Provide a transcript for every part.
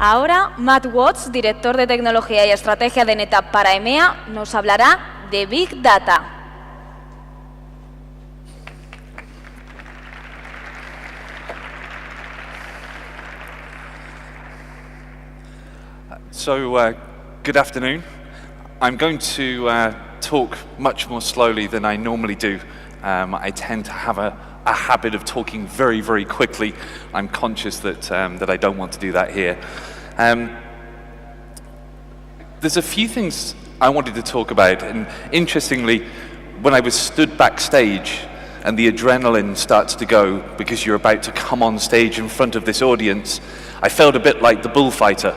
Ahora, Matt Watts, director de tecnología y estrategia de NetApp para EMEA, nos hablará de Big Data. So, good afternoon. I'm going to talk much more slowly than I normally do. I tend to have a habit of talking very, very quickly. I'm conscious that I don't want to do that here. There's a few things I wanted to talk about, and interestingly, when I was stood backstage and the adrenaline starts to go because you're about to come on stage in front of this audience, I felt a bit like the bullfighter.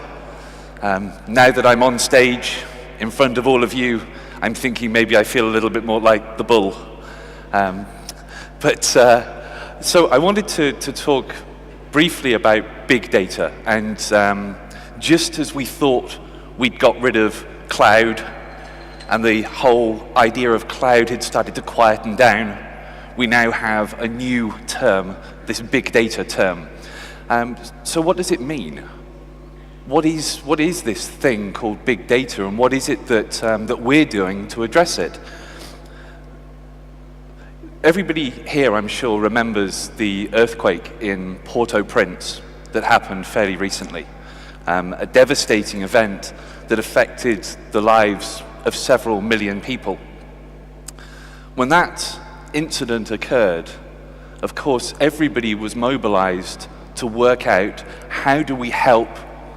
Now that I'm on stage in front of all of you, I'm thinking maybe I feel a little bit more like the bull. So I wanted to talk briefly about big data, and just as we thought we'd got rid of cloud and the whole idea of cloud had started to quieten down, we now have a new term, this big data term. So what does it mean? What is this thing called big data, and what is it that we're doing to address it? Everybody here, I'm sure, remembers the earthquake in Port-au-Prince that happened fairly recently. A devastating event that affected the lives of several million people. When that incident occurred, of course, everybody was mobilized to work out, how do we help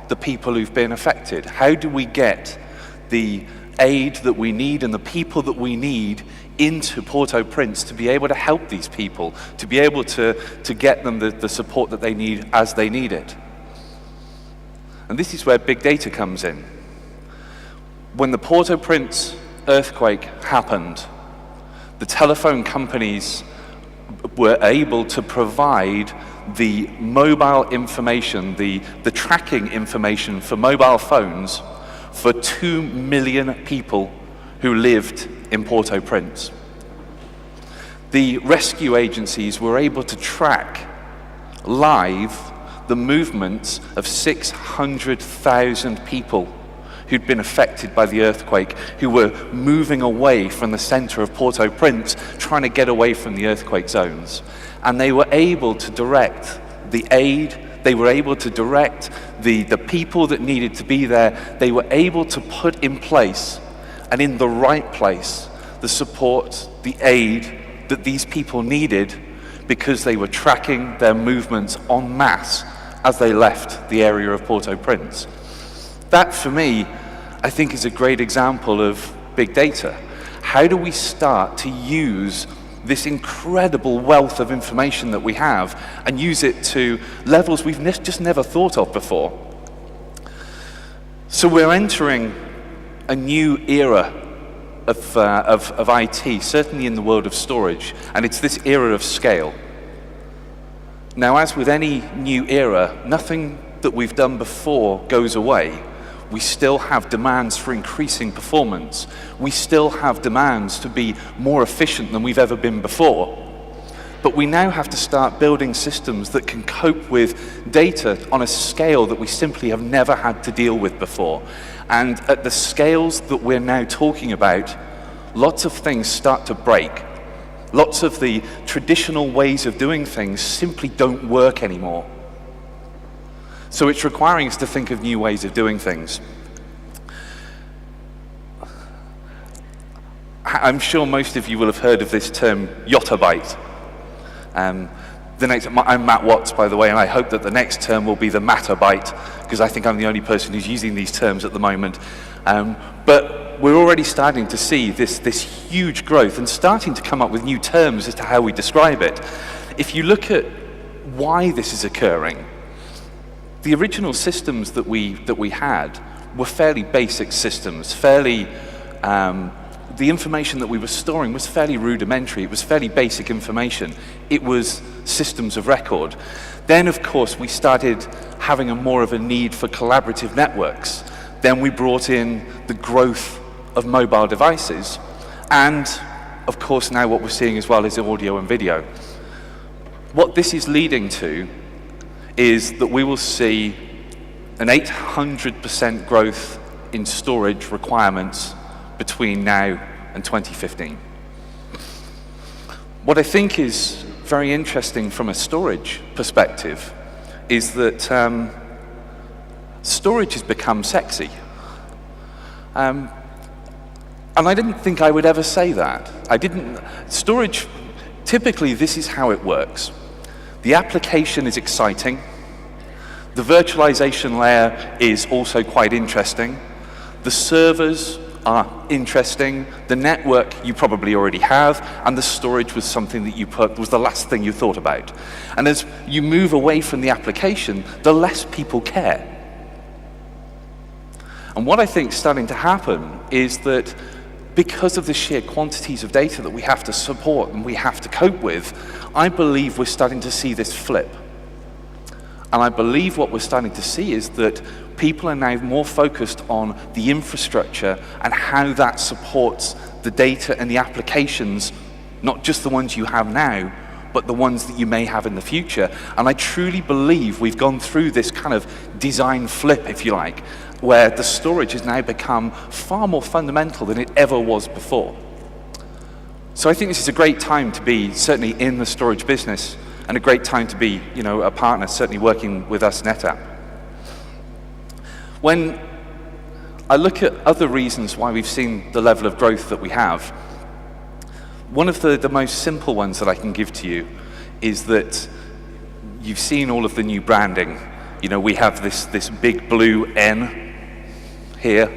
the people who've been affected? How do we get the aid that we need and the people that we need into Port-au-Prince to be able to help these people, to be able to get them the support that they need as they need it? And this is where big data comes in. When the Port-au-Prince earthquake happened, the telephone companies were able to provide the mobile information, the tracking information for mobile phones for 2 million people who lived in Port-au-Prince. The rescue agencies were able to track live the movements of 600,000 people who'd been affected by the earthquake, who were moving away from the center of Port-au-Prince, trying to get away from the earthquake zones. And they were able to direct the aid, they were able to direct the people that needed to be there, they were able to put in place, and in the right place, the support, the aid that these people needed, because they were tracking their movements en masse as they left the area of Port-au-Prince. That, for me, I think is a great example of big data. How do we start to use this incredible wealth of information that we have and use it to levels we've just never thought of before? So we're entering a new era of IT, certainly in the world of storage, and it's this era of scale. Now, as with any new era, nothing that we've done before goes away. We still have demands for increasing performance. We still have demands to be more efficient than we've ever been before. But we now have to start building systems that can cope with data on a scale that we simply have never had to deal with before. And at the scales that we're now talking about, lots of things start to break. Lots of the traditional ways of doing things simply don't work anymore. So it's requiring us to think of new ways of doing things. I'm sure most of you will have heard of this term, yottabyte. I'm Matt Watts, by the way, and I hope that the next term will be the mattabyte, because I think I'm the only person who's using these terms at the moment. But we're already starting to see this huge growth and starting to come up with new terms as to how we describe it. If you look at why this is occurring, the original systems that we had were fairly basic systems, the information that we were storing was fairly rudimentary, it was fairly basic information. It was systems of record. Then, of course, we started having more of a need for collaborative networks. Then we brought in the growth of mobile devices. And, of course, now what we're seeing as well is audio and video. What this is leading to is that we will see an 800% growth in storage requirements between now and 2015. What I think is very interesting from a storage perspective is that storage has become sexy. And I didn't think I would ever say that. Storage, typically this is how it works. The application is exciting. The virtualization layer is also quite interesting. The servers are interesting. The network you probably already have, and the storage was something that was the last thing you thought about. And as you move away from the application, the less people care. And what I think is starting to happen is that because of the sheer quantities of data that we have to support and we have to cope with, I believe we're starting to see this flip. And I believe what we're starting to see is that people are now more focused on the infrastructure and how that supports the data and the applications, not just the ones you have now, but the ones that you may have in the future. And I truly believe we've gone through this kind of design flip, if you like, where the storage has now become far more fundamental than it ever was before. So I think this is a great time to be certainly in the storage business, and a great time to be, a partner, certainly working with us, NetApp. When I look at other reasons why we've seen the level of growth that we have, one of the most simple ones that I can give to you is that you've seen all of the new branding. We have this big blue N here,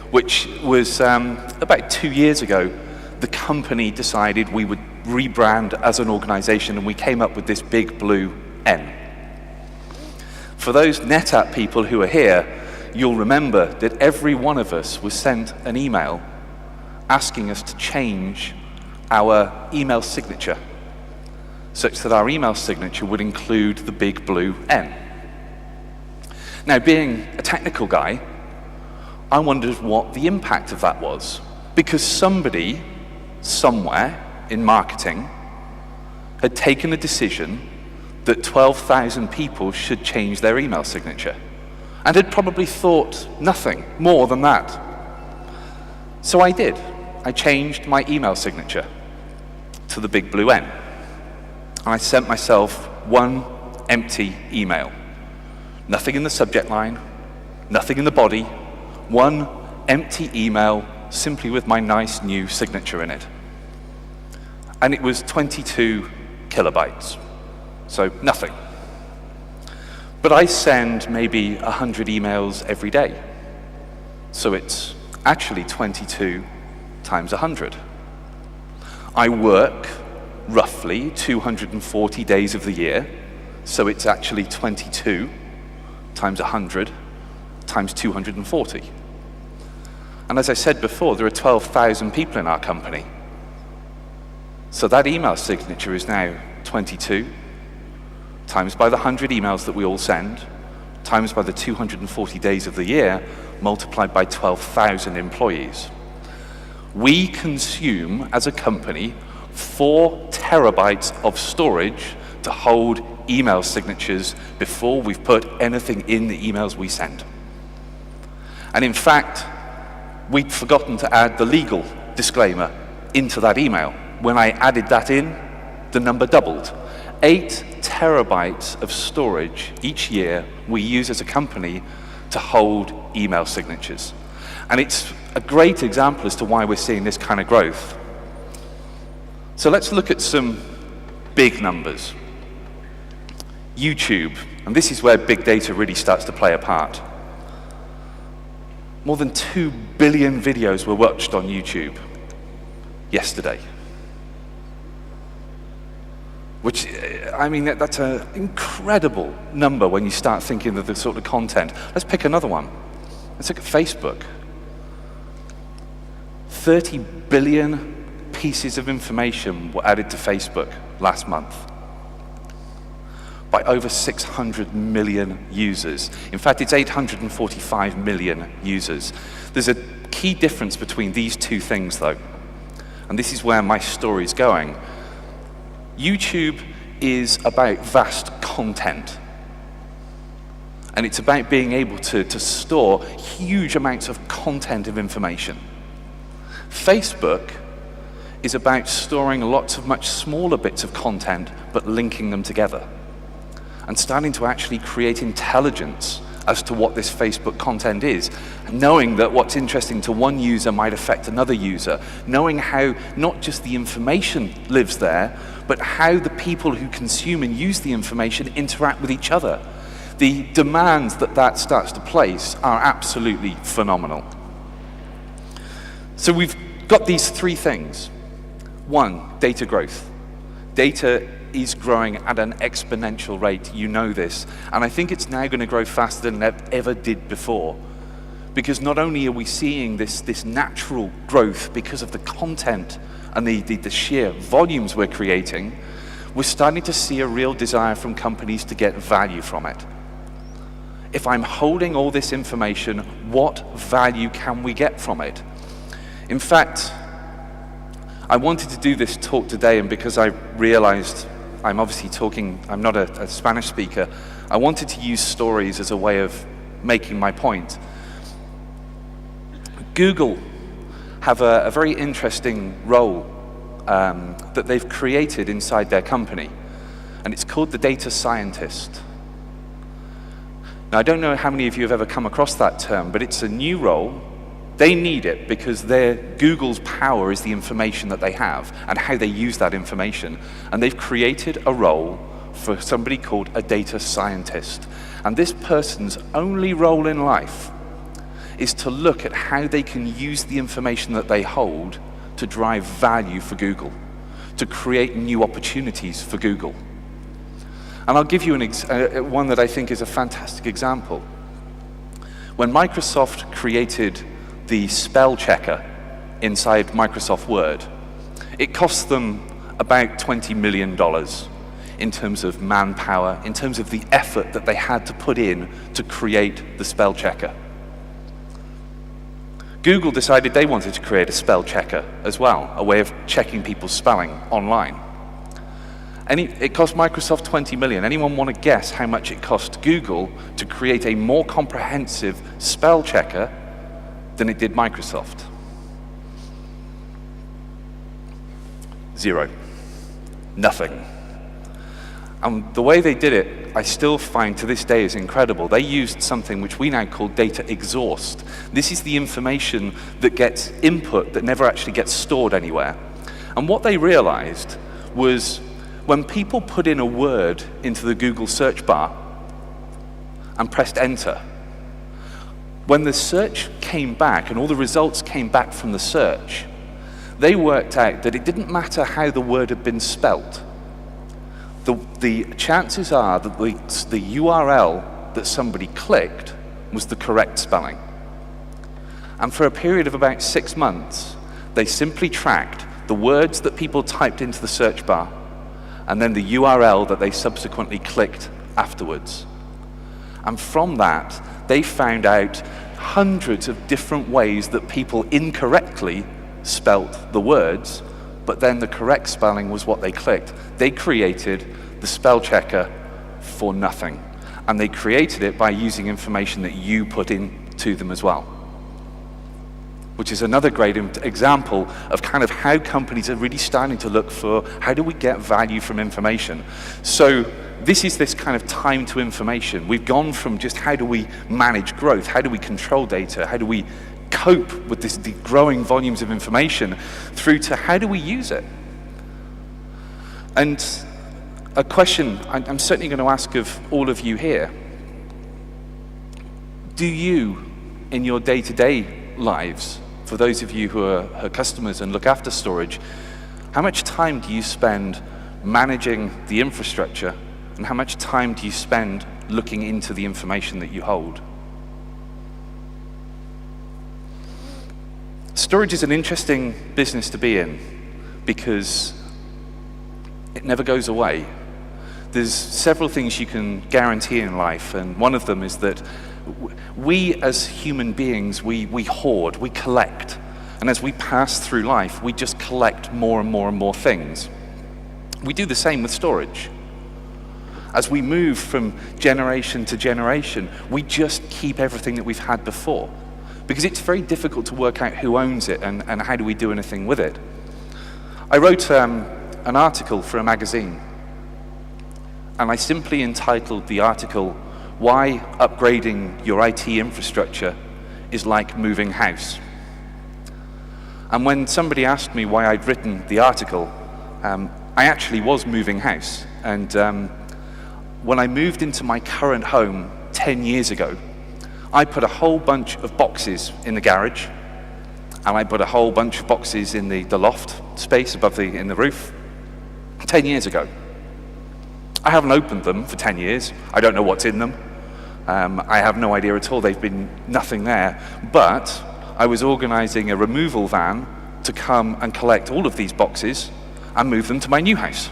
which was about 2 years ago, the company decided we would rebrand as an organization, and we came up with this big blue N. For those NetApp people who are here, you'll remember that every one of us was sent an email asking us to change our email signature such that our email signature would include the big blue N. Now, being a technical guy, I wondered what the impact of that was, because somebody, somewhere in marketing, had taken a decision that 12,000 people should change their email signature, and had probably thought nothing more than that. So I did. I changed my email signature to the big blue N, and I sent myself one empty email. Nothing in the subject line, nothing in the body, one empty email simply with my nice new signature in it. And it was 22 kilobytes, so nothing. But I send maybe 100 emails every day, so it's actually 22 times 100. I work roughly 240 days of the year, so it's actually 22 times 100 times 240. And as I said before, there are 12,000 people in our company. So that email signature is now 22 times by the 100 emails that we all send, times by the 240 days of the year, multiplied by 12,000 employees. We consume, as a company, 4 terabytes of storage to hold email signatures before we've put anything in the emails we send. And in fact, we'd forgotten to add the legal disclaimer into that email. When I added that in, the number doubled. 8 terabytes of storage each year we use as a company to hold email signatures. And it's a great example as to why we're seeing this kind of growth. So let's look at some big numbers. YouTube, and this is where big data really starts to play a part. More than 2 billion videos were watched on YouTube yesterday. Which, I mean, that's an incredible number when you start thinking of the sort of content. Let's pick another one. Let's look at Facebook. 30 billion pieces of information were added to Facebook last month by over 600 million users. In fact, it's 845 million users. There's a key difference between these two things, though, and this is where my story's going. YouTube is about vast content, And it's about being able to store huge amounts of content of information. Facebook is about storing lots of much smaller bits of content, but linking them together. And starting to actually create intelligence as to what this Facebook content is, knowing that what's interesting to one user might affect another user, knowing how not just the information lives there, but how the people who consume and use the information interact with each other. The demands that starts to place are absolutely phenomenal. So we've got these three things. One, data growth. Data is growing at an exponential rate, you know this, and I think it's now going to grow faster than it ever did before. Because not only are we seeing this natural growth because of the content and the sheer volumes we're creating, we're starting to see a real desire from companies to get value from it. If I'm holding all this information, what value can we get from it? In fact, I wanted to do this talk today, and because I realized I'm obviously I'm not a Spanish speaker, I wanted to use stories as a way of making my point. Google have a very interesting role that they've created inside their company, and it's called the data scientist. Now, I don't know how many of you have ever come across that term, but it's a new role. They need it because Google's power is the information that they have and how they use that information. And they've created a role for somebody called a data scientist. And this person's only role in life is to look at how they can use the information that they hold to drive value for Google, to create new opportunities for Google. And I'll give you one that I think is a fantastic example. When Microsoft created the spell checker inside Microsoft Word, it cost them about $20 million in terms of manpower, in terms of the effort that they had to put in to create the spell checker. Google decided they wanted to create a spell checker as well, a way of checking people's spelling online. It cost Microsoft $20 million. Anyone want to guess how much it cost Google to create a more comprehensive spell checker than it did Microsoft? 0. Nothing. And the way they did it, I still find to this day is incredible. They used something which we now call data exhaust. This is the information that gets input that never actually gets stored anywhere. And what they realized was when people put in a word into the Google search bar and pressed enter, when the search came back and all the results came back from the search, they worked out that it didn't matter how the word had been spelt. The chances are that the URL that somebody clicked was the correct spelling. And for a period of about 6 months, they simply tracked the words that people typed into the search bar and then the URL that they subsequently clicked afterwards. And from that, they found out hundreds of different ways that people incorrectly spelt the words, but then the correct spelling was what they clicked. They created the spell checker for nothing. And they created it by using information that you put into them as well. Which is another great example of kind of how companies are really starting to look for how do we get value from information. So this is this kind of time to information. We've gone from just how do we manage growth, how do we control data, how do we cope with the growing volumes of information, through to how do we use it. And a question I'm certainly going to ask of all of you here: do you, in your day-to-day lives, for those of you who are her customers and look after storage, how much time do you spend managing the infrastructure, and how much time do you spend looking into the information that you hold? Storage is an interesting business to be in because it never goes away. There's several things you can guarantee in life, and one of them is that we as human beings, we hoard, we collect. And as we pass through life, we just collect more and more and more things. We do the same with storage. As we move from generation to generation, we just keep everything that we've had before, because it's very difficult to work out who owns it and how do we do anything with it. I wrote an article for a magazine, and I simply entitled the article, "Why Upgrading Your IT Infrastructure is Like Moving House." And when somebody asked me why I'd written the article, I actually was moving house. And when I moved into my current home 10 years ago, I put a whole bunch of boxes in the garage, and I put a whole bunch of boxes in the loft space above in the roof 10 years ago. I haven't opened them for 10 years. I don't know what's in them. I have no idea at all. They've been nothing there. But I was organizing a removal van to come and collect all of these boxes and move them to my new house.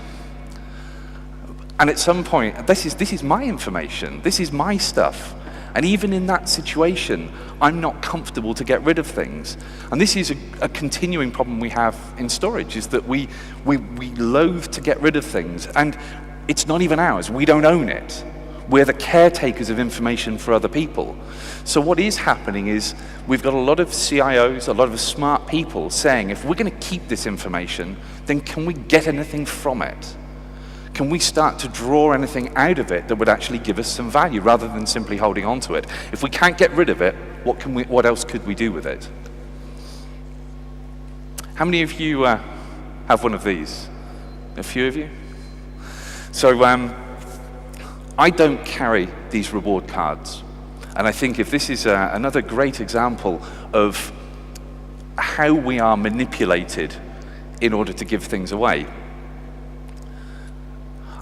And at some point, this is my information. This is my stuff. And even in that situation, I'm not comfortable to get rid of things. And this is a continuing problem we have in storage, is that we loathe to get rid of things. And it's not even ours. We don't own it. We're the caretakers of information for other people. So what is happening is we've got a lot of CIOs, a lot of smart people saying, if we're going to keep this information, then can we get anything from it? Can we start to draw anything out of it that would actually give us some value rather than simply holding on to it? If we can't get rid of it, what else could we do with it? How many of you have one of these? A few of you? So I don't carry these reward cards. And I think if this is another great example of how we are manipulated in order to give things away.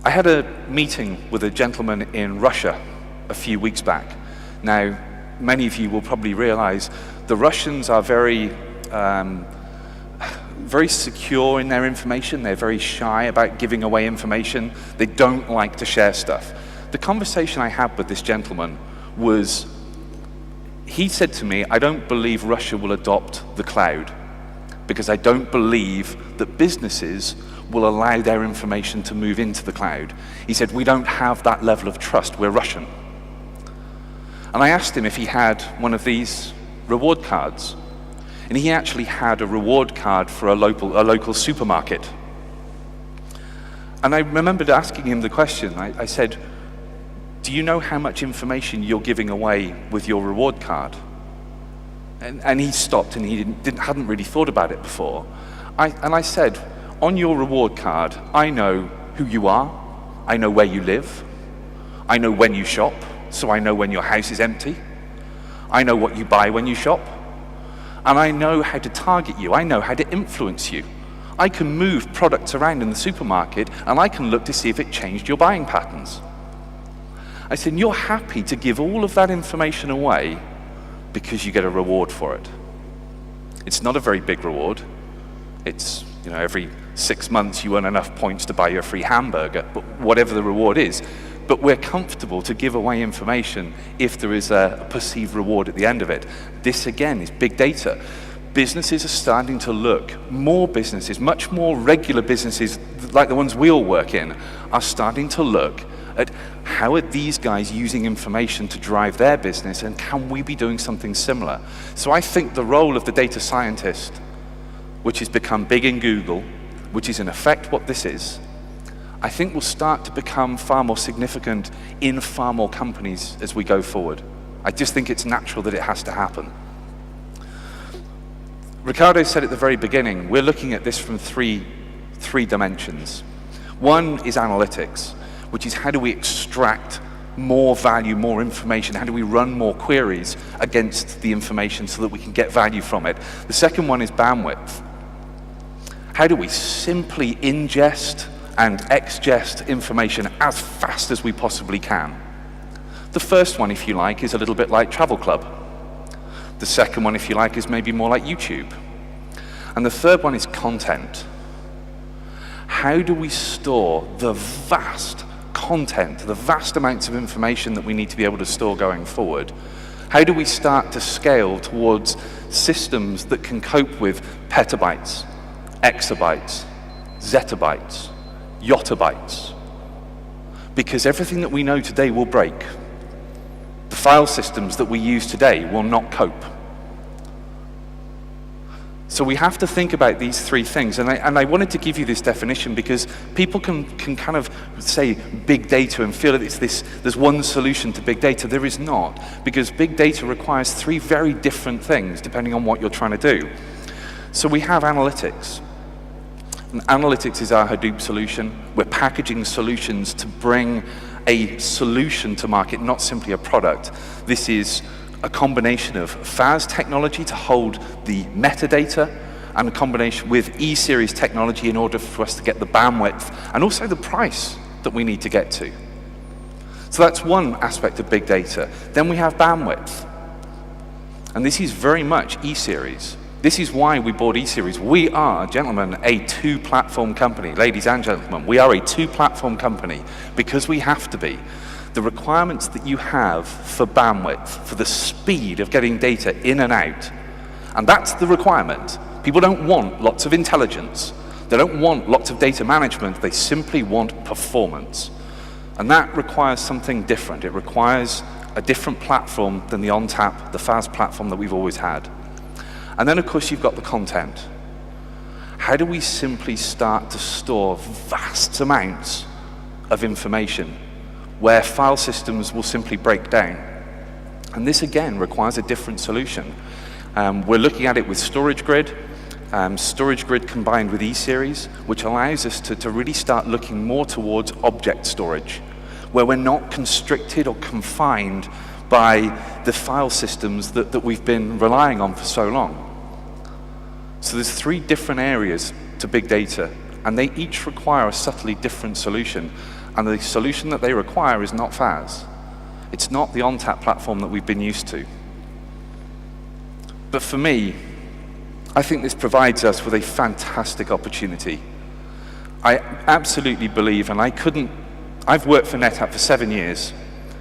I had a meeting with a gentleman in Russia a few weeks back. Now, many of you will probably realize the Russians are very secure in their information. They're very shy about giving away information. They don't like to share stuff. The conversation I had with this gentleman was, he said to me, I don't believe Russia will adopt the cloud because I don't believe that businesses will allow their information to move into the cloud. He said, we don't have that level of trust, we're Russian. And I asked him if he had one of these reward cards. And he actually had a reward card for a local supermarket. And I remembered asking him the question. I said, do you know how much information you're giving away with your reward card? And he stopped and he hadn't really thought about it before. I said, on your reward card, I know who you are, I know where you live, I know when you shop, so I know when your house is empty, I know what you buy when you shop, and I know how to target you, I know how to influence you. I can move products around in the supermarket and I can look to see if it changed your buying patterns. I said, you're happy to give all of that information away because you get a reward for it. It's not a very big reward. It's, every 6 months you earn enough points to buy your free hamburger, but whatever the reward is. But we're comfortable to give away information if there is a perceived reward at the end of it. This, again, is big data. Businesses are starting to look, more businesses, much more regular businesses like the ones we all work in, are starting to look at how are these guys using information to drive their business, and can we be doing something similar? So I think the role of the data scientist, which has become big in Google, which is in effect what this is, I think will start to become far more significant in far more companies as we go forward. I just think it's natural that it has to happen. Ricardo said at the very beginning, we're looking at this from three dimensions. One is analytics, which is how do we extract more value, more information? How do we run more queries against the information so that we can get value from it? The second one is bandwidth. How do we simply ingest and exgest information as fast as we possibly can? The first one, if you like, is a little bit like Travel Club. The second one, if you like, is maybe more like YouTube. And the third one is content. How do we store the vast content, the vast amounts of information that we need to be able to store going forward? How do we start to scale towards systems that can cope with petabytes, exabytes, zettabytes, yottabytes? because everything that we know today will break. The file systems that we use today will not cope. So we have to think about these three things, and I wanted to give you this definition because people can kind of say big data and feel that there's one solution to big data. There is not, because big data requires three very different things depending on what you're trying to do. So we have analytics. And analytics is our Hadoop solution. We're packaging solutions to bring a solution to market, not simply a product. This is a combination of FAS technology to hold the metadata and a combination with E-series technology in order for us to get the bandwidth and also the price that we need to get to. So that's one aspect of big data. Then we have bandwidth. And this is very much E-series. This is why we bought E-series. We are, gentlemen, a two-platform company. Ladies and gentlemen, we are a two-platform company because we have to be. The requirements that you have for bandwidth, for the speed of getting data in and out, and that's the requirement. People don't want lots of intelligence. They don't want lots of data management. They simply want performance. And that requires something different. It requires a different platform than the ONTAP, the FAS platform that we've always had. And then, of course, you've got the content. How do we simply start to store vast amounts of information where file systems will simply break down? And this, again, requires a different solution. We're looking at it with storage grid combined with E-series, which allows us to really start looking more towards object storage, where we're not constricted or confined by the file systems that we've been relying on for so long. So there's three different areas to big data, and they each require a subtly different solution. And the solution that they require is not FAS. It's not the ONTAP platform that we've been used to. But for me, I think this provides us with a fantastic opportunity. I absolutely believe, and I've worked for NetApp for 7 years,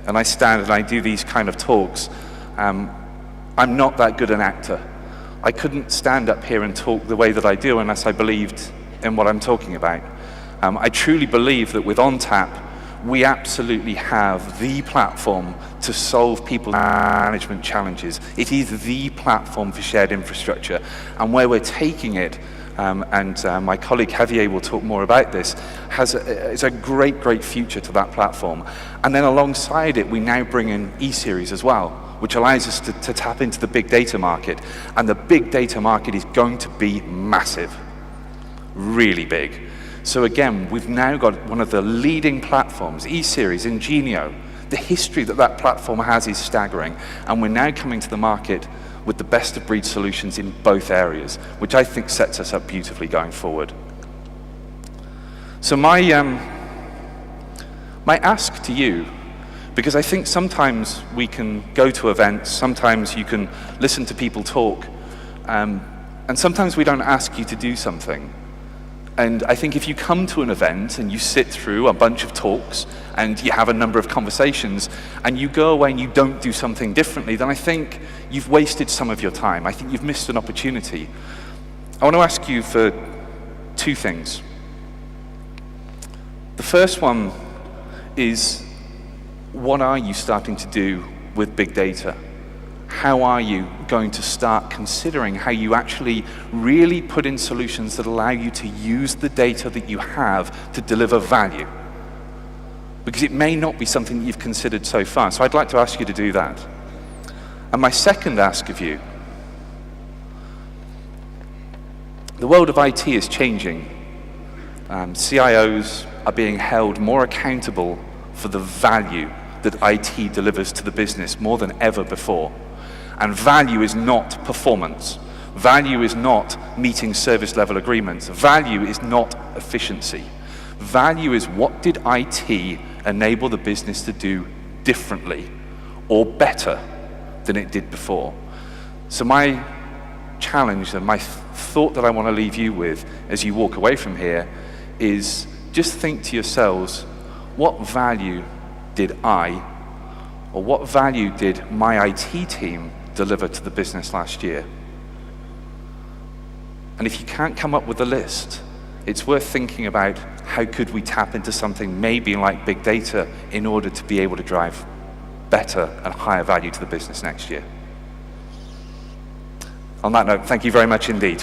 and I stand and I do these kind of talks. I'm not that good an actor. I couldn't stand up here and talk the way that I do unless I believed in what I'm talking about. I truly believe that with ONTAP, we absolutely have the platform to solve people's management challenges. It is the platform for shared infrastructure. And where we're taking it, and my colleague Javier will talk more about this, is a great, great future to that platform. And then alongside it, we now bring in E-series as well, which allows us to tap into the big data market. And the big data market is going to be massive, really big. So again, we've now got one of the leading platforms, E-series, Ingenio. The history that platform has is staggering, and we're now coming to the market with the best-of-breed solutions in both areas, which I think sets us up beautifully going forward. So my ask to you, because I think sometimes we can go to events, sometimes you can listen to people talk, and sometimes we don't ask you to do something. And I think if you come to an event and you sit through a bunch of talks and you have a number of conversations and you go away and you don't do something differently, then I think you've wasted some of your time. I think you've missed an opportunity. I want to ask you for two things. The first one is, what are you starting to do with big data? How are you going to start considering how you actually really put in solutions that allow you to use the data that you have to deliver value? Because it may not be something that you've considered so far. So I'd like to ask you to do that. And my second ask of you, the world of IT is changing. CIOs are being held more accountable for the value that IT delivers to the business more than ever before. And value is not performance. Value is not meeting service level agreements. Value is not efficiency. Value is, what did IT enable the business to do differently or better than it did before? So my challenge and my thought that I want to leave you with as you walk away from here is just think to yourselves, what value did I, or what value did my IT team deliver to the business last year? And if you can't come up with a list, it's worth thinking about how could we tap into something maybe like big data in order to be able to drive better and higher value to the business next year. On that note, thank you very much indeed.